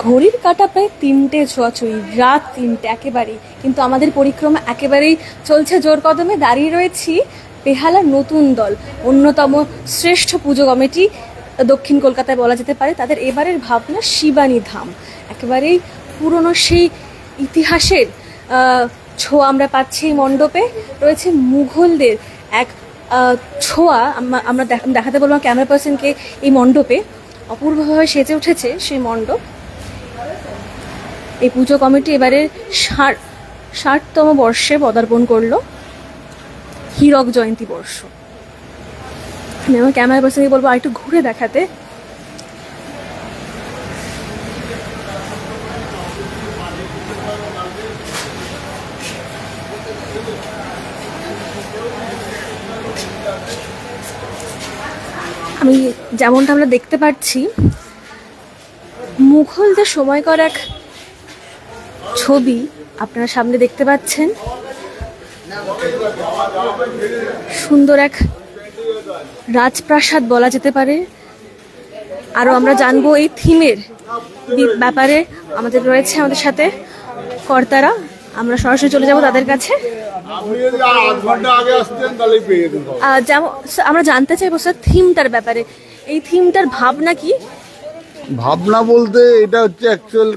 ঘড়ির কাঁটা প্রায় 3টে ছোঁয়াছুঁই, রাত 3টে একেবারেই, কিন্তু আমাদের পরিক্রমা একেবারেই চলছে জোর কদমে। দাঁড়িয়ে রয়েছি বেহালার নতুন দল, অন্যতম শ্রেষ্ঠ পুজো কমিটি দক্ষিণ কলকাতায় বলা যেতে পারে। তাদের এবারের ভাবনা শিবানী ধাম, একেবারেই পুরনো সেই ইতিহাসের ছোঁয়া আমরা পাচ্ছি। এই মণ্ডপে রয়েছে মুঘলদের এক ছোঁয়া। আমরা দেখাতে বলবো ক্যামেরা পার্সনকে। এই মণ্ডপে অপূর্বভাবে সেজে উঠেছে সেই মণ্ডপ। এই পুজো কমিটি এবারে 60তম বর্ষে পদার্পণ করলো, হীরক জয়ন্তী বর্ষ। আমি আমার ক্যামেরা পার্সনকে বলবো আরেকটু ঘুরে দেখাতে। আমি যেমনটা আমরা দেখতে পাচ্ছি, মুঘলদের সময়কার এক ছবি আপনারা সামনে দেখতে পাচ্ছেন। সুন্দর এক রাজপ্রাসাদ বলা যেতে পারে। আরো আমরা জানবো এই থিমের ব্যাপারে। আমাদের রয়েছে আমাদের সাথে কর্তারা, আমরা সরাসরি চলে যাব তাদের কাছে। যেমন আমরা জানতে চাইবো স্যার থিমটার ব্যাপারে, এই থিমটার ভাবনা কি? ভাবনা বলতে এটা হচ্ছে অ্যাকচুয়াল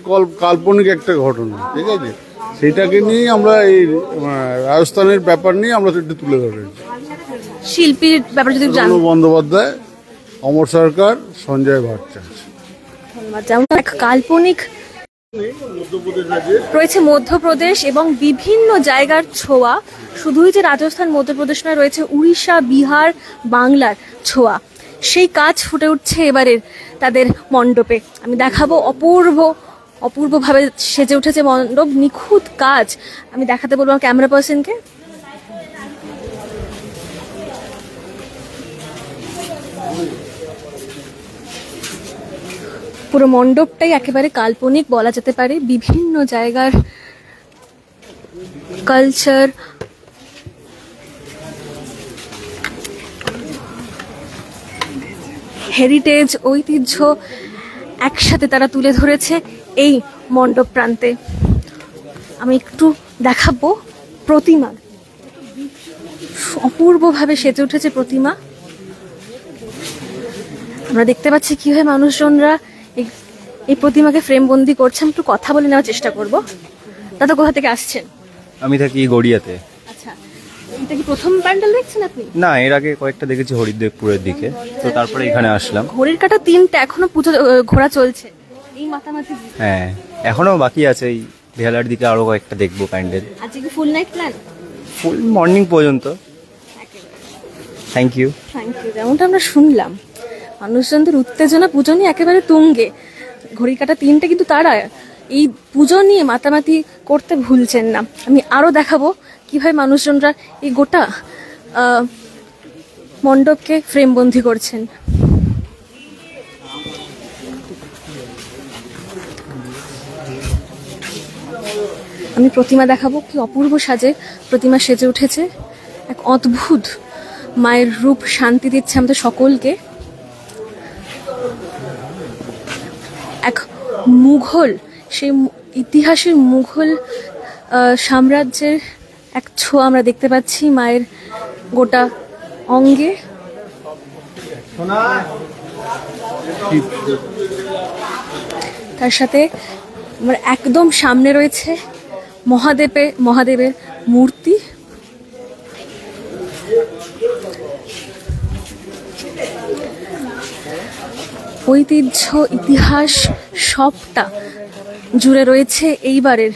কাল্পনিক একটা ঘটনা, ঠিক আছে? সেটাকে নিয়ে আমরা এই রাজস্থানের ব্যাপার নিয়ে আমরা একটু তুলে ধরেছি। শিল্পীর ব্যাপারে যদি জানো, বন্দ্যোপাধ্যায়, অমর সরকার, সঞ্জয় ভট্টাচার্য। ধন্যবাদ। যেমন এক কাল্পনিক রয়েছে মধ্যপ্রদেশ এবং বিভিন্ন জায়গার ছোঁয়া, শুধুই যে রাজস্থান মধ্যপ্রদেশ নয়, রয়েছে উড়িষ্যা, বিহার, বাংলার ছোঁয়া। সেই কাজ ফুটে উঠছে এবারের তাদের মণ্ডপে। আমি দেখাবো অপূর্বভাবে সেজে উঠেছে মণ্ডপ, নিখুঁত কাজ। আমি দেখাতে বলবো ক্যামেরা পার্সনকে। পুরো মণ্ডপটাই একেবারে কাল্পনিক বলা যেতে পারে। বিভিন্ন জায়গার কালচার, হেরিটেজ, ঐতিহ্য একসাথে তারা তুলে ধরেছে এই মণ্ডপ প্রান্তে। আমি একটু দেখাবো প্রতিমা, অপূর্বভাবে সেজে উঠেছে প্রতিমা। আমরা দেখতে পাচ্ছি কিভাবে মানুষজনরা এই প্রতিমাকে ফ্রেম বন্দি করছে। আমি একটু কথা বলে নেওয়ার চেষ্টা করবো। দাদা, কোথা থেকে আসছেন? আমি থাকি গড়িয়াতে। আচ্ছা, এটা কি প্রথম প্যান্ডেল দেখছেন আপনি? না, এর আগে কয়েকটা দেখেছি হরিদেবপুরের দিকে, তো তারপরে এখানে আসলাম। ঘড়ির কাঁটা 3টে, এখনো পুজো ঘোরা চলছে এই মাতামাতি। হ্যাঁ, এখনো বাকি আছে। এই বেহালার দিকে আরো কয়েকটা দেখবো প্যান্ডেল। আজকে কি full night plan? Full morning পর্যন্ত। Thank you. যেমনটা আমরা শুনলাম, মানুষজনদের উত্তেজনা পুজো নিয়ে একেবারে তুঙ্গে। ঘড়ি কাটা 3টে, কিন্তু তারা এই পুজো নিয়ে মাতামাতি করতে ভুলছেন না। আমি আরো দেখাবো কিভাবে মানুষজনরা এই গোটা মণ্ডপকে ফ্রেমবন্দি করছেন। আমি প্রতিমা দেখাবো, কি অপূর্ব সাজে প্রতিমা সেজে উঠেছে। এক অদ্ভুত মায়ের রূপ শান্তি দিচ্ছে আমাদের সকলকে। এক মুঘল, সেই ইতিহাসের মুঘল সাম্রাজ্যের এক ছোঁয়া আমরা দেখতে পাচ্ছি মায়ের গোটা অঙ্গে। তার সাথে আমার একদম সামনে রয়েছে মহাদেবের মূর্তি। ঐতিহ্য, ইতিহাস সবটা জুড়ে রয়েছে এইবারের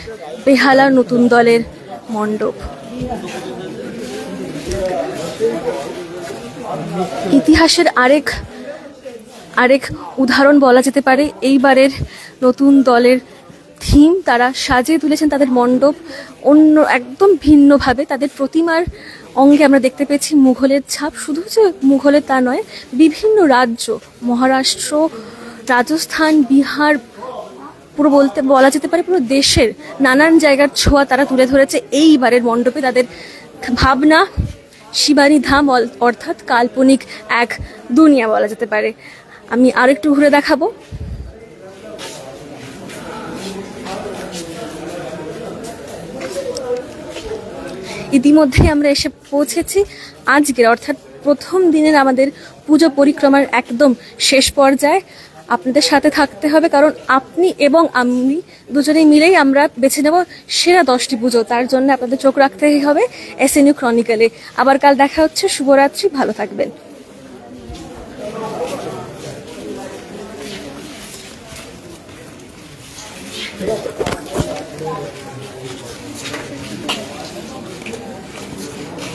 বেহালা নতুন দলের মণ্ডপ। ইতিহাসের আরেক উদাহরণ বলা যেতে পারে এইবারের নতুন দলের থিম। তারা সাজিয়ে তুলেছেন তাদের মণ্ডপ অন্য একদম ভিন্নভাবে। তাদের প্রতিমার অঙ্গে আমরা দেখতে পেয়েছি মুঘলের ছাপ। শুধু যে মুঘলের তা নয়, বিভিন্ন রাজ্য, মহারাষ্ট্র, রাজস্থান, বিহার, পুরো বলা যেতে পারে পুরো দেশের নানান জায়গার ছোঁয়া তারা তুলে ধরেছে এইবারের মণ্ডপে। তাদের ভাবনা শিবানী ধাম, অর্থাৎ কাল্পনিক এক দুনিয়া বলা যেতে পারে। আমি আরেকটু ঘুরে দেখাবো। ইতিমধ্যে আমরা এসে পৌঁছেছি আজকের অর্থাৎ প্রথম দিনের আমাদের পুজো পরিক্রমার একদম শেষ পর্যায়ে। আপনাদের সাথে থাকতে হবে, কারণ আপনি এবং আমি দুজনেই মিলেই আমরা বেছে নেব সেরা 10টি পুজো। তার জন্য আপনাদের চোখ রাখতেই হবে SNU ক্রনিকলে। আবার কাল দেখা হচ্ছে। শুভরাত্রি, ভালো থাকবেন।